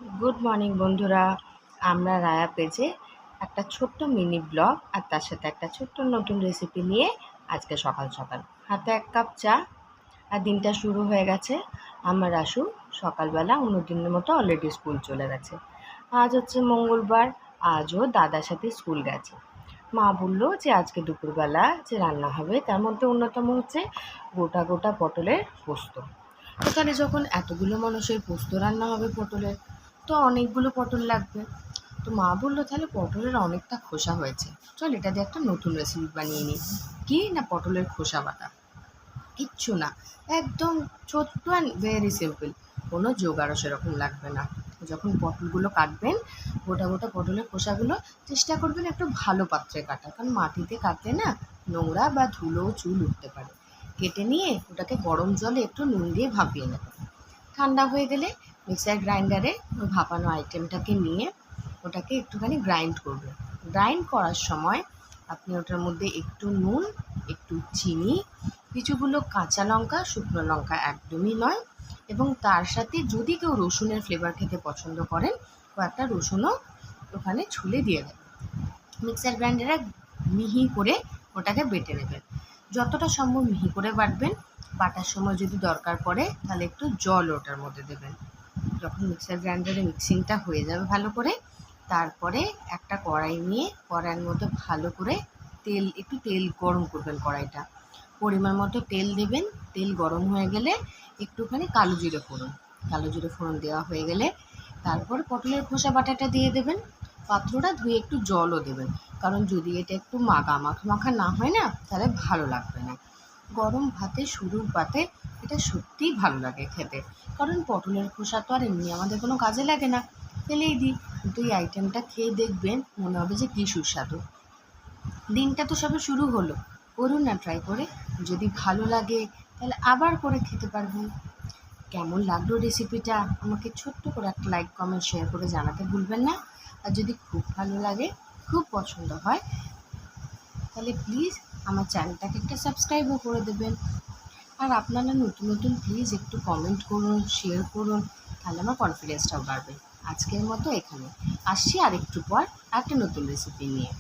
Good morning বন্ধুরা। আমরা রায়া পেজে একটা ছোট্ট মিনি ব্লগ আর তার সাথে একটা ছোট্ট নতুন রেসিপি নিয়ে আজকে সকাল সকাল হাতে এক কাপ চা আর দিনটা শুরু হয়ে গেছে। আমার আশু সকালবেলা অন্য দিনের মতো অলরেডি স্কুল চলে গেছে। আজ হচ্ছে মঙ্গলবার, আজও দাদার সাথে স্কুল গেছে। মা বললো যে আজকে দুপুরবেলা যে রান্না হবে তার মধ্যে অন্যতম হচ্ছে গোটা গোটা পটলের পোস্ত। তো তাহলে যখন এতগুলো মানুষের পোস্ত রান্না হবে পটলের, তো অনেকগুলো পটল লাগবে। তো মা বললো তাহলে পটলের অনেকটা খোসা হয়েছে, চল এটা দিয়ে একটা নতুন রেসিপি বানিয়ে নিই। কি না, পটলের খোসা বাটা, কিচ্ছু না, একদম ছোট্ট অ্যান্ড ভেরি সিম্পল, কোনো জোগাড়ও সেরকম লাগবে না। যখন পটলগুলো কাটবেন, গোটা গোটা পটলের খোসাগুলো চেষ্টা করবেন একটু ভালো পাত্রে কাটা, কারণ মাটিতে কাটলে না নোংরা বা ধুলো চুল উঠতে পারে। কেটে নিয়ে ওটাকে গরম জলে একটু নুন দিয়ে ভাপিয়ে নেবেন। ঠান্ডা হয়ে গেলে মিক্সার গ্রাইন্ডারে ওই ভাপানো আইটেমটাকে নিয়ে ওটাকে একটুখানি গ্রাইন্ড করবেন। গ্রাইন্ড করার সময় আপনি ওটার মধ্যে একটু নুন, একটু চিনি, কিছুগুলো কাঁচা লঙ্কা, শুকনো লঙ্কা একদমই নয়, এবং তার সাথে যদি কেউ রসুনের ফ্লেভার খেতে পছন্দ করেন কয়েকটা রসুনও ওখানে ছুলে দিয়ে দেবেন। মিক্সার গ্রাইন্ডারে মিহি করে ওটাকে বেটে নেবেন। যতটা সম্ভব মিহি করে বাটবেন। বাটার সময় যদি দরকার পড়ে তাহলে একটু জল ওটার মধ্যে দেবেন। যখন মিক্সার গ্রাইন্ডারে মিক্সিংটা হয়ে যাবে ভালো করে, তারপরে একটা কড়াই নিয়ে কড়াইয়ের মধ্যে ভালো করে একটু তেল গরম করবেন। কড়াইটা পরিমাণ মতো তেল দেবেন। তেল গরম হয়ে গেলে একটুখানি কালো জিরে ফোড়ন দেওয়া হয়ে গেলে তারপর পটলের খোসা বাটাটা দিয়ে দেবেন। পাত্রটা ধুয়ে একটু জলও দেবেন, কারণ যদি এটা একটু মাখা না হয় না তাহলে ভালো লাগবে না। গরম ভাতে, শুরুর ভাতে এটা সত্যিই ভালো লাগে খেতে, কারণ পটলের খোসা তো আর এমনি আমাদের কোনো কাজে লাগে না, ফেলেই দিই। কিন্তু এই আইটেমটা খেয়ে দেখবেন, মনে হবে যে কী সুস্বাদু। দিনটা তো সবে শুরু হলো, করুন না ট্রাই করে। যদি ভালো লাগে তাহলে আবার করে খেতে পারবেন। কেমন লাগলো রেসিপিটা আমাকে ছোট্ট করে একটা লাইক, কমেন্ট, শেয়ার করে জানাতে ভুলবেন না। আর যদি খুব ভালো লাগে, খুব পছন্দ হয়, তাহলে প্লিজ আমার চ্যানেলটাকে একটা সাবস্ক্রাইবও করে দেবেন। আর আপনারা নতুন নতুন প্লিজ একটু কমেন্ট করুন, শেয়ার করুন, তাহলে আমার কনফিডেন্সটাও বাড়বে। আজকের মতো এখানে আসছি আর একটু পর একটা নতুন রেসিপি নিয়ে।